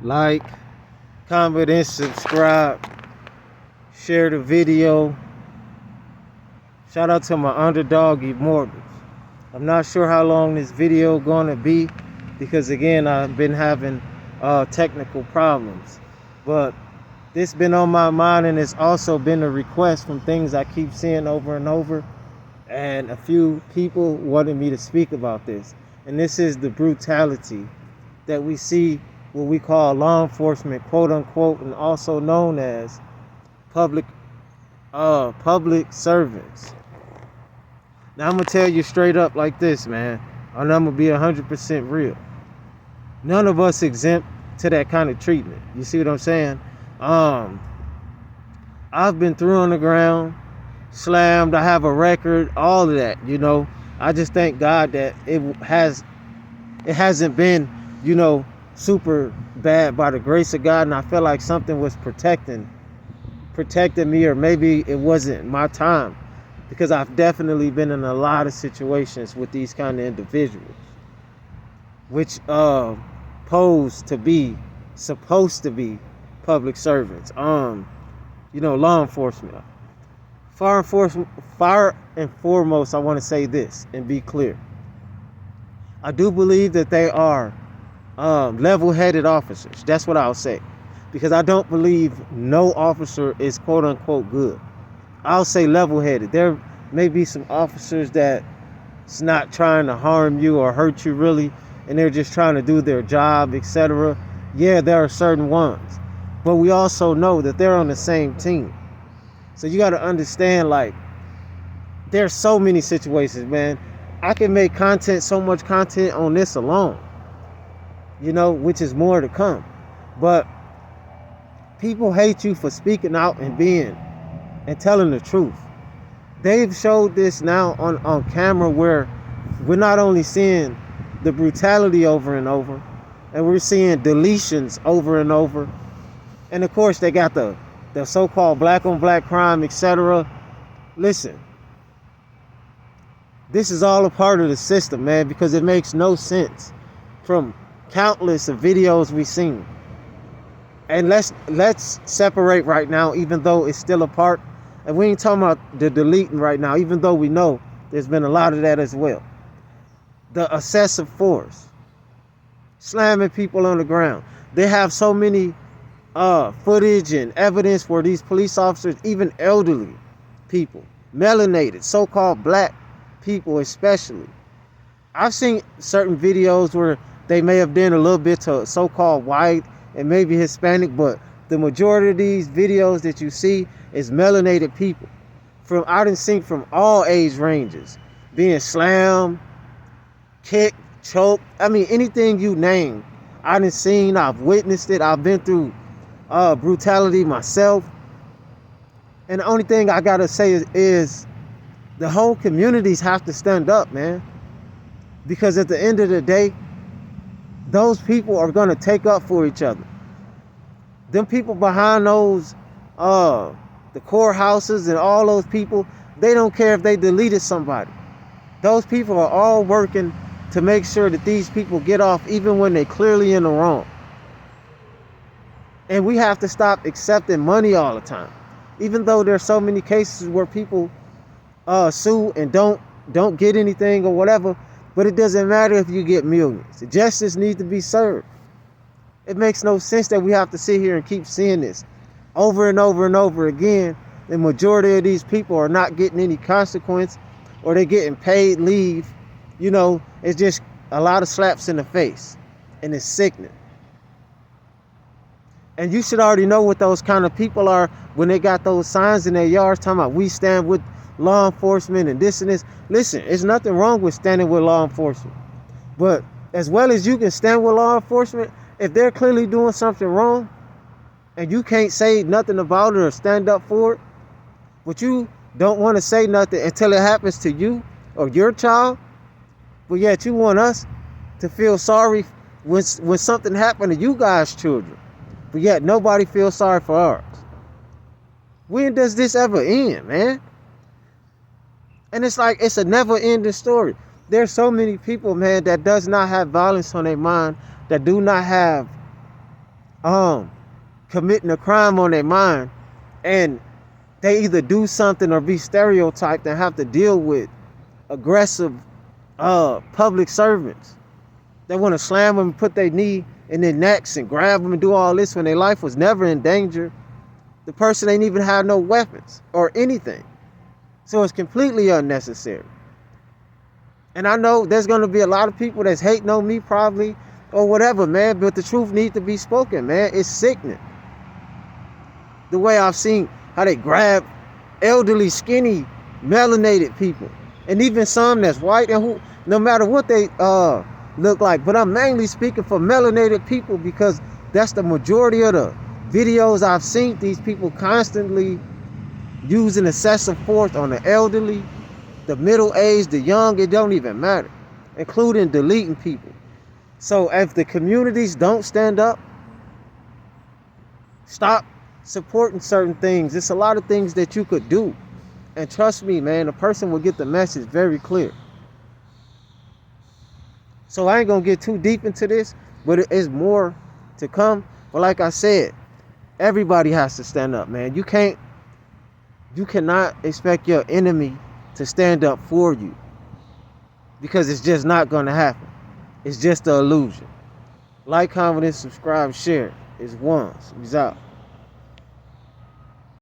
Like, comment, and subscribe. Share the video. Shout out to my underdog Immortals. I'm not sure how long this video gonna be because again I've been having technical problems. But this been on my mind, and it's also been a request from things I keep seeing over and over. And a few people wanted me to speak about this. And this is the brutality that we see, what we call law enforcement, quote unquote, and also known as public servants. Now I'm gonna tell you straight up like this, man, and I'm gonna be 100% real. None of us exempt to that kind of treatment. You see what I'm saying? I've been through on the ground, slammed. I have a record, all of that. I just thank God that it hasn't been, super bad by the grace of God, and I feel like something was protecting me, or maybe it wasn't my time, because I've definitely been in a lot of situations with these kind of individuals, which supposed to be public servants, law enforcement. Fire and foremost, I want to say this and be clear. I do believe that they are level-headed officers. That's what I'll say, because I don't believe no officer is quote unquote good. I'll say level-headed. There may be some officers that's not trying to harm you or hurt you really, and they're just trying to do their job, etc. Yeah, there are certain ones, but we also know that they're on the same team. So you got to understand, like, there's so many situations, man. I can make so much content on this alone, which is more to come. But people hate you for speaking out and telling the truth. They've showed this now on camera, where we're not only seeing the brutality over and over, and we're seeing deletions over and over. And of course, they got the so-called black on black crime, etc. Listen, this is all a part of the system, man, because it makes no sense from countless of videos we've seen. And let's separate right now, even though it's still a part. And we ain't talking about the deleting right now, even though we know there's been a lot of that as well. The excessive force, slamming people on the ground. They have so many footage and evidence where these police officers, even elderly people, melanated, so-called black people especially. I've seen certain videos where they may have done a little bit to so-called white and maybe Hispanic, but the majority of these videos that you see is melanated people. I done seen from all age ranges being slammed, kicked, choked. I mean, anything you name, I done seen. I've witnessed it. I've been through brutality myself. And the only thing I gotta say is the whole communities have to stand up, man. Because at the end of the day, those people are gonna take up for each other. Them people behind those, the courthouses and all those people, they don't care if they deleted somebody. Those people are all working to make sure that these people get off, even when they're clearly in the wrong. And we have to stop accepting money all the time. Even though there's so many cases where people sue and don't get anything or whatever, but it doesn't matter if you get millions. Justice needs to be served. It makes no sense that we have to sit here and keep seeing this over and over and over again. The majority of these people are not getting any consequence, or they're getting paid leave. It's just a lot of slaps in the face, and it's sickening. And you should already know what those kind of people are when they got those signs in their yards talking about we stand with law enforcement and this and this. Listen, there's nothing wrong with standing with law enforcement. But as well as you can stand with law enforcement, if they're clearly doing something wrong and you can't say nothing about it or stand up for it, but you don't want to say nothing until it happens to you or your child, but yet you want us to feel sorry when something happened to you guys' children, but yet nobody feels sorry for ours. When does this ever end, man? And it's like, it's a never-ending story. There's so many people, man, that does not have violence on their mind, that do not have um committing a crime on their mind, and they either do something or be stereotyped and have to deal with aggressive public servants. They want to slam them and put their knee in their necks and grab them and do all this when their life was never in danger. The person ain't even had no weapons or anything. So it's completely unnecessary. And I know there's going to be a lot of people that's hating on me probably or whatever, man, but the truth needs to be spoken, man. It's sickening. The way I've seen how they grab elderly, skinny, melanated people, and even some that's white, and who, no matter what they look like. But I'm mainly speaking for melanated people because that's the majority of the videos I've seen. These people constantly using excessive force on the elderly, the middle-aged, the young. It don't even matter, including deleting people. So if the communities don't stand up, stop supporting certain things. It's a lot of things that you could do, and trust me, man, the person will get the message very clear. So I ain't gonna get too deep into this, but it is more to come. But like I said, everybody has to stand up, man. You cannot expect your enemy to stand up for you, because it's just not gonna happen. It's just an illusion. Like, comment, and subscribe, share. It's ones. He's out.